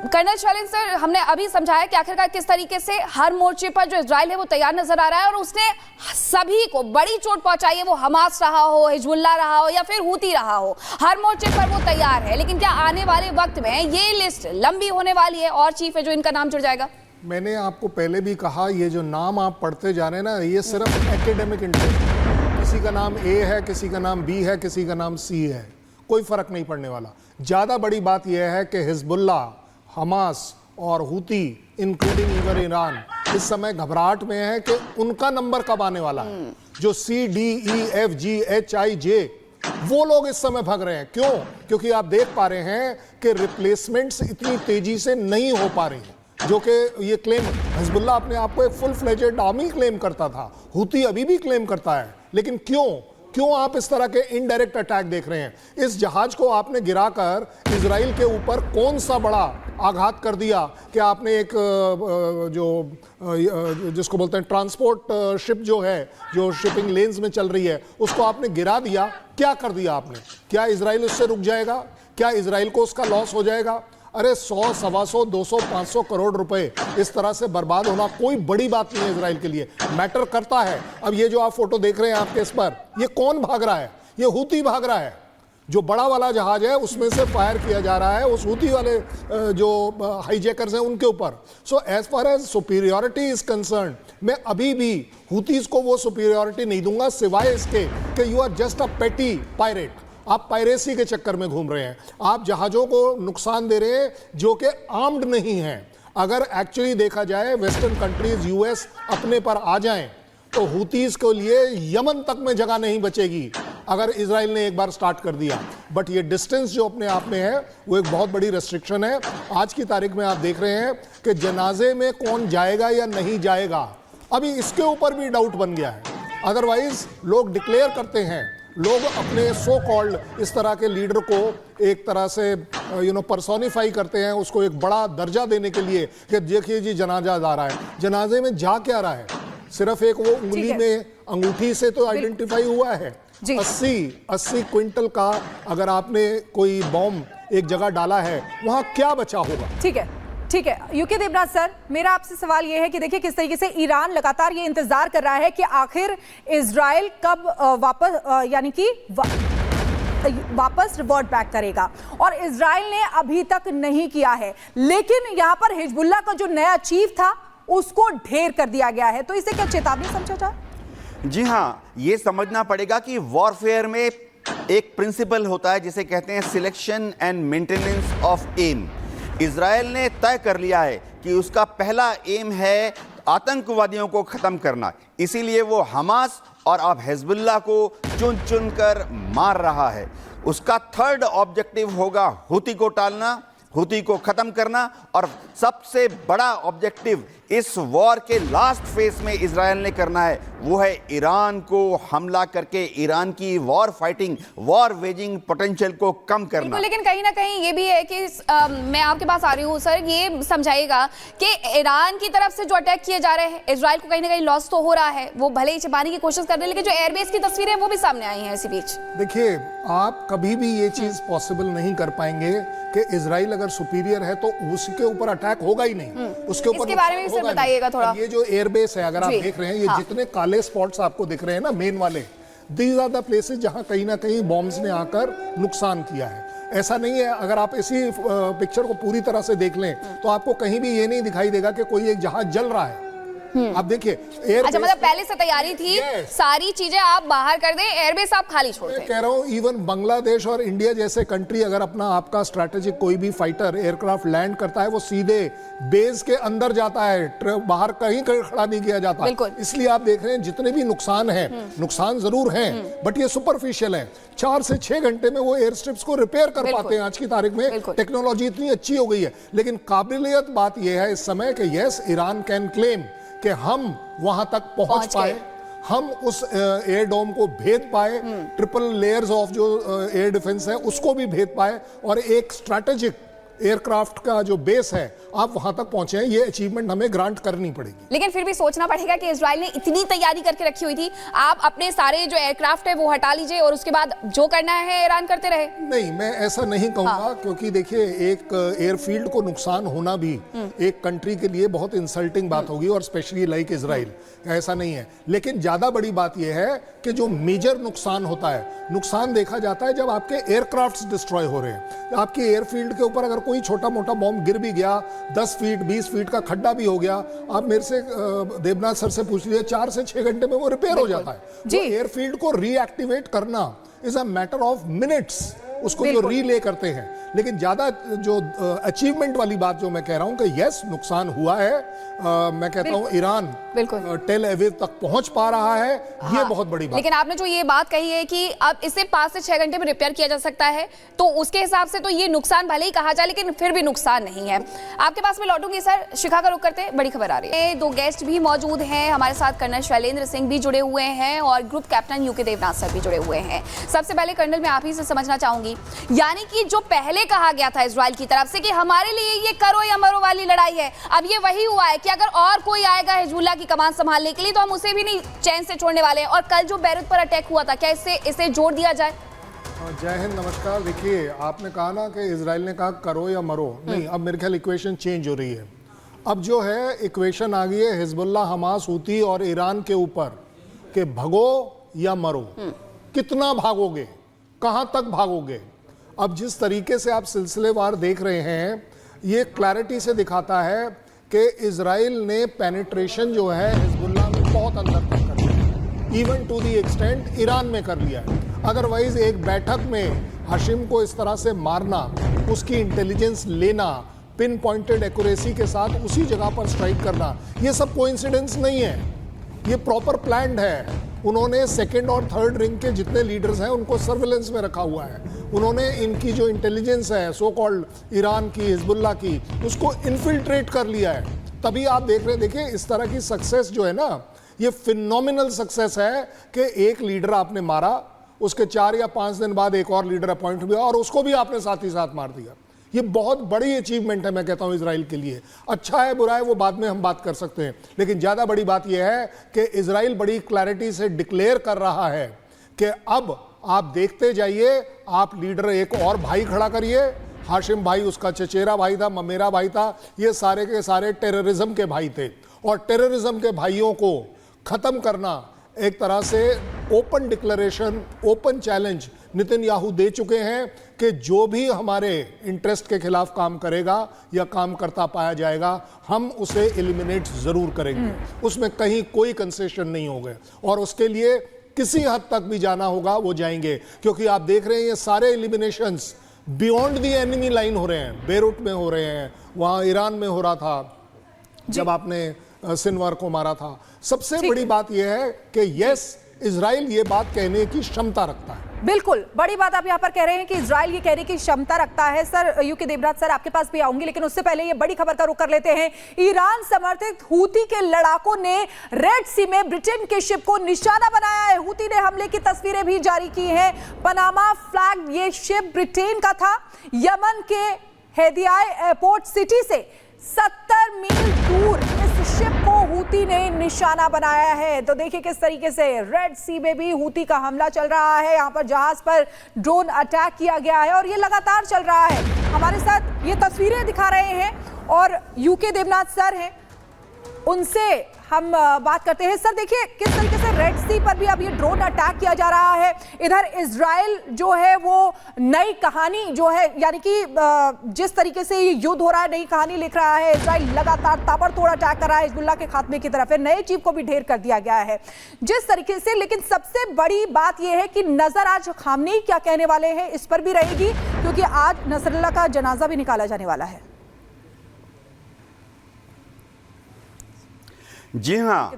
Colonel Shailendra sir, हमने अभी समझाया कि आखिरकार किस तरीके से हर मोर्चे पर जो इजराइल है वो तैयार नजर आ रहा है और उसने सभी को बड़ी चोट पहुंचाई है, वो हमास रहा हो, हिजबुल्लाह रहा हो या फिर हूती रहा हो, हर मोर्चे पर वो तैयार है। लेकिन क्या आने वाले वक्त में ये लिस्ट लंबी होने वाली है और चीफ है जो इनका नाम जुड़ जाएगा? मैंने आपको पहले भी कहा, ये जो नाम आप पढ़ते जा रहे हैं ना, ये सिर्फ एकेडमिक इंटरेस्ट, किसी का नाम ए है, किसी का नाम बी है, किसी का नाम सी है, कोई फर्क नहीं पड़ने वाला। ज़्यादा बड़ी बात यह है कि हिजबुल्लाह, हमास और हूती इंक्लूडिंग इवन ईरान इस समय घबराहट में है कि उनका नंबर कब आने वाला है। जो C D E F G H I J वो लोग इस समय भाग रहे हैं। क्यों? क्योंकि आप देख पा रहे हैं कि रिप्लेसमेंट्स इतनी तेजी से नहीं हो पा रही हैं, जो कि ये क्लेम हिजबुल्लाह अपने आप को एक फुल फ्लेजेड आर्मी क्लेम करता था, हूती अभी भी क्लेम करता है। लेकिन क्यों आप इस तरह के इनडायरेक्ट अटैक देख रहे हैं? इस जहाज को आपने गिराकर इजराइल के ऊपर कौन सा बड़ा आघात कर दिया कि आपने एक जिसको बोलते हैं ट्रांसपोर्ट शिप जो है, जो शिपिंग लेन्स में चल रही है, उसको आपने गिरा दिया। क्या कर दिया आपने? क्या इजराइल उससे रुक जाएगा? क्या इजराइल को उसका लॉस हो जाएगा? अरे 100, 125, 200, 500 करोड़ रुपए इस तरह से बर्बाद होना कोई बड़ी बात नहीं है इजराइल के लिए, मैटर करता है। अब ये जो आप फोटो देख रहे हैं आपके इस पर, ये कौन भाग रहा है? ये हूती भाग रहा है। जो बड़ा वाला जहाज है उसमें से फायर किया जा रहा है उस हूती वाले जो हाईजैकर्स हैं उनके ऊपर। So as far as superiority is concerned, मैं अभी भी हूतीज को वो सुपीरियॉरिटी नहीं दूंगा, सिवाय इसके कि यू आर जस्ट अ पेटी पायरेट। आप पायरेसी के चक्कर में घूम रहे हैं, आप जहाजों को नुकसान दे रहे हैं जो कि आर्म्ड नहीं हैं। अगर एक्चुअली देखा जाए वेस्टर्न कंट्रीज, यूएस अपने पर आ जाएं तो हूतीज के लिए यमन तक में जगह नहीं बचेगी अगर इजराइल ने एक बार स्टार्ट कर दिया। बट ये डिस्टेंस जो अपने आप में है वो एक बहुत बड़ी रेस्ट्रिक्शन है। आज की तारीख में आप देख रहे हैं कि जनाजे में कौन जाएगा या नहीं जाएगा, अभी इसके ऊपर भी डाउट बन गया है। अदरवाइज लोग डिक्लेयर करते हैं, लोग अपने सो कॉल्ड इस तरह के लीडर को एक तरह से पर्सोनिफाई करते हैं, उसको एक बड़ा दर्जा देने के लिए कि देखिए जी जनाजा जा रहा है। जनाजे में जा क्या रहा है? सिर्फ एक वो उंगली में अंगूठी से तो आइडेंटिफाई हुआ है। 80 क्विंटल का अगर आपने कोई बॉम्ब एक जगह डाला है, वहां क्या बचा होगा? ठीक है यूके देवराज सर, मेरा आपसे सवाल यह है कि देखिए किस तरीके से ईरान लगातार ये इंतजार कर रहा है कि आखिर इजराइल कब वापस रिवर्ट बैक करेगा, और इजराइल ने अभी तक नहीं किया है। लेकिन यहां पर हिजबुल्लाह का जो नया चीफ था उसको ढेर कर दिया गया है, तो इसे क्या चेतावनी समझा जाए? जी हाँ, ये समझना पड़ेगा कि वॉरफेयर में एक प्रिंसिपल होता है जिसे कहते हैं selection and maintenance of aim. Israel ने तय कर लिया है कि उसका पहला एम है आतंकवादियों को खत्म करना, इसीलिए वो हमास और अब हिजबुल्लाह को चुन चुन कर मार रहा है। उसका थर्ड ऑब्जेक्टिव होगा हूती को टालना, हूती को खत्म करना, और सबसे बड़ा ऑब्जेक्टिव इस वॉर के लास्ट फेज में इजराइल ने करना है, वो है ईरान को हमला करके ईरान की war fighting, war waging potential को कम करना। लेकिन कहीं ना कहीं ये भी है कि मैं आपके पास आ रही हूँ सर, ये समझाइएगा कि ईरान की तरफ से जो अटैक किए जा रहे हैं, इजराइल को कहीं ना कहीं लॉस तो हो रहा है, वो भले ही छिपाने की कोशिश कर रहे हैं, लेकिन जो एयरबेस की तस्वीरें वो भी सामने आई हैं इसी बीच। देखिए, आप कभी भी ये चीज पॉसिबल नहीं कर पाएंगे कि इजराइल अगर सुपीरियर है तो उसके ऊपर अटैक होगा ही नहीं, उसके ऊपर इसके बारे में बताइएगा थोड़ा। ये जो एयरबेस है, अगर आप देख रहे हैं, ये जितने काले स्पॉट्स आपको दिख रहे हैं ना, मेन वाले, दीज आर द प्लेसेस जहां कहीं ना कहीं बॉम्ब्स ने आकर नुकसान किया है। ऐसा नहीं है, अगर आप इसी पिक्चर को पूरी तरह से देख लें तो आपको कहीं भी ये नहीं दिखाई देगा कि कोई एक जहाज जल रहा है। आप देखिए, अच्छा, मतलब पहले से तैयारी थी, सारी चीजें आप बाहर कर दें, एयरबेस आप खाली छोड़ दें। मैं कह रहा हूं, इवन बांग्लादेश और इंडिया जैसे कंट्री अगर अपना आपका स्ट्रैटेजिक कोई भी फाइटर एयरक्राफ्ट लैंड करता है, वो सीधे बेस के अंदर जाता है, बाहर कहीं खड़ा नहीं किया जाता। इसलिए आप देख रहे हैं जितने भी नुकसान है, नुकसान जरूर हैं, बट ये सुपरफिशियल है। 4 से 6 घंटे में वो एयर स्ट्रिप्स को रिपेयर कर पाते हैं। आज की तारीख में टेक्नोलॉजी इतनी अच्छी हो गई है। लेकिन काबिलियत बात यह है इस समय कि यस, ईरान कैन क्लेम कि हम वहां तक पहुंच पाए, हम उस एयर डोम को भेद पाए, ट्रिपल लेयर्स ऑफ जो एयर डिफेंस है उसको भी भेद पाए, और एक स्ट्रैटेजिक एयरक्राफ्ट का जो बेस है आप वहां तक पहुंचे हैं, ये अचीवमेंट हमें ग्रांट करनी पड़ेगी। लेकिन फिर भी सोचना पड़ेगा कि इजराइल ने इतनी तैयारी करके रखी हुई थी, आप अपने सारे जो एयरक्राफ्ट है वो हटा लीजिए और उसके बाद जो करना है ईरान करते रहे। नहीं, मैं ऐसा नहीं कहूंगा, क्योंकि देखिए एक एयरफील्ड को नुकसान होना भी एक कंट्री के लिए बहुत इंसल्टिंग बात होगी, और स्पेशली लाइक इजराइल, ऐसा नहीं है। लेकिन ज्यादा बड़ी बात यह है कि जो मेजर नुकसान होता है, नुकसान देखा जाता है जब आपके एयरक्राफ्ट्स डिस्ट्रॉय हो रहे हैं। आपकी एयरफील्ड के ऊपर अगर कोई छोटा मोटा बॉम्ब गिर भी गया, 10 फीट 20 फीट का खड्डा भी हो गया, आप मेरे से देवनाथ सर से पूछ लीजिए, 4 से 6 घंटे में वो रिपेयर हो जाता है। जी। एयरफील्ड को रीएक्टिवेट करना is a matter of minutes, उसको जो रीले करते हैं। लेकिन ज्यादा जो अचीवमेंट वाली बात जो मैं कह रहा हूं कि यस नुकसान हुआ है, मैं कहता हूं ईरान टेल अवीव तक पहुंच पा रहा है, ये बहुत बड़ी बात। लेकिन आपने जो ये बात कही है कि अब इसे 5 से 6 घंटे में रिपेयर किया जा सकता है, तो उसके हिसाब से तो ये नुकसान भले ही कहा जाए लेकिन फिर भी नुकसान नहीं है। आपके पास में लौटूंगी सर, शिखा का रुख करते बड़ी खबर आ रही है। 2 गेस्ट भी मौजूद हैं हमारे साथ, कर्नल शैलेंद्र सिंह भी जुड़े हुए हैं और group captain UK Devnath sir भी जुड़े हुए हैं। सबसे पहले कर्नल मैं आप ही से समझना चाहूंगी, यानी कि जो पहले कहा गया था इजराइल की तरफ से कि हमारे लिए ये करो या मरो वाली लड़ाई है, अब ये वही हुआ है कि अगर और कोई आएगा हिजबुल्लाह की कमान संभालने के लिए तो हम उसे भी नहीं चैन से छोड़ने वाले हैं। और कल जो बैरूत पर अटैक हुआ था, क्या इसे जोड़ दिया जाए? जय हिंद, नमस्कार। देखिए, आपने कहा ना कि इजराइल ने कहा करो या मरो, नहीं, अब मेरे ख्याल इक्वेशन चेंज हो रही है। अब जो है इक्वेशन आ गई है हिजबुल्लाह, हमास, हूती और ईरान के ऊपर कि भगो या मरो। कितना भागोगे, कहां तक भागोगे? अब जिस तरीके से आप सिलसिलेवार देख रहे हैं, ये क्लैरिटी से दिखाता है कि इजराइल ने पेनिट्रेशन जो है हिजबुल्लाह में बहुत अंदर तक कर लिया, even to the extent Iran में कर लिया है। अदरवाइज एक बैठक में हाशिम को इस तरह से मारना, उसकी इंटेलिजेंस लेना, पिन पॉइंटेड एक्यूरेसी के साथ उसी जगह पर स्ट्राइक करना, ये सब कोइंसिडेंस नहीं है, ये प्रॉपर प्लान्ड है। उन्होंने सेकंड और थर्ड रिंग के जितने लीडर्स हैं उनको सर्विलेंस में रखा हुआ है। उन्होंने इनकी जो इंटेलिजेंस है सो कॉल्ड ईरान की, हिजबुल्लाह की, उसको इन्फिल्ट्रेट कर लिया है। तभी आप देख रहे हैं, देखिए इस तरह की सक्सेस जो है ना, ये फिनोमिनल सक्सेस है कि एक लीडर आपने मारा, उसके 4 या 5 दिन बाद एक और लीडर अपॉइंट हुआ और उसको भी आपने साथ ही साथ मार दिया। ये बहुत बड़ी अचीवमेंट है, मैं कहता हूं इजराइल के लिए। अच्छा है बुरा है वो बाद में हम बात कर सकते हैं, लेकिन ज्यादा बड़ी बात यह है कि इजराइल बड़ी क्लैरिटी से डिक्लेयर कर रहा है कि अब आप देखते जाइए, आप लीडर एक और भाई खड़ा करिए। हाशिम भाई उसका चचेरा भाई था, ममेरा भाई था, ये सारे के सारे टेररिज्म के भाई थे, और टेररिज्म के भाइयों को खत्म करना एक तरह से open declaration, open challenge Netanyahu दे चुके हैं कि जो भी हमारे इंटरेस्ट के खिलाफ काम करेगा या काम करता पाया जाएगा, हम उसे एलिमिनेट जरूर करेंगे, उसमें कहीं कोई कंसेशन नहीं होगा, और उसके लिए किसी हद तक भी जाना होगा वो जाएंगे। क्योंकि आप देख रहे हैं ये सारे eliminations beyond the enemy line हो रहे हैं, बेरूट में हो रहे हैं, वहां ईरान में हो रहा था जब आपने सिनवार को मारा था। सबसे बड़ी बात यह है कि यस, इजराइल ये बात कहने की क्षमता रखता है। बिल्कुल बड़ी बात आप यहाँ पर कह रहे हैं कि इजराइल ये कहने की क्षमता रखता है। सर यूके देवनाथ सर आपके पास भी आऊंगी, लेकिन उससे पहले ये बड़ी खबर का रुख कर लेते हैं। ईरान समर्थित हूती के लड़ाकों ने रेड सी में ब्रिटेन के शिप को निशाना बनाया है। हूती ने हमले की तस्वीरें भी जारी की हैं। पनामा फ्लैग ये शिप ब्रिटेन का था। यमन के हेदियाई एयरपोर्ट सिटी से 70 मील दूर इस शिप को हूती ने निशाना बनाया है। तो देखिए किस तरीके से रेड सी में भी हूती का हमला चल रहा है। यहाँ पर जहाज पर ड्रोन अटैक किया गया है और ये लगातार चल रहा है। हमारे साथ ये तस्वीरें दिखा रहे हैं और यूके देवनाथ सर हैं, उनसे हम बात करते हैं। सर देखिए किस तरीके से रेड सी पर भी अब ये ड्रोन अटैक किया जा रहा है। इधर इजराइल जो है वो नई कहानी जो है, यानी कि जिस तरीके से ये युद्ध हो रहा है, नई कहानी लिख रहा है। इजराइल लगातार ताबड़तोड़ अटैक कर रहा है हिजबुल्लाह के खात्मे की तरफ है। नए चीफ को भी ढेर कर दिया गया है जिस तरीके से। लेकिन सबसे बड़ी बात यह है कि नजर आज खामनेई क्या कहने वाले हैं इस पर भी रहेगी, क्योंकि आज नसरुल्लाह का जनाजा भी निकाला जाने वाला है। जी हाँ,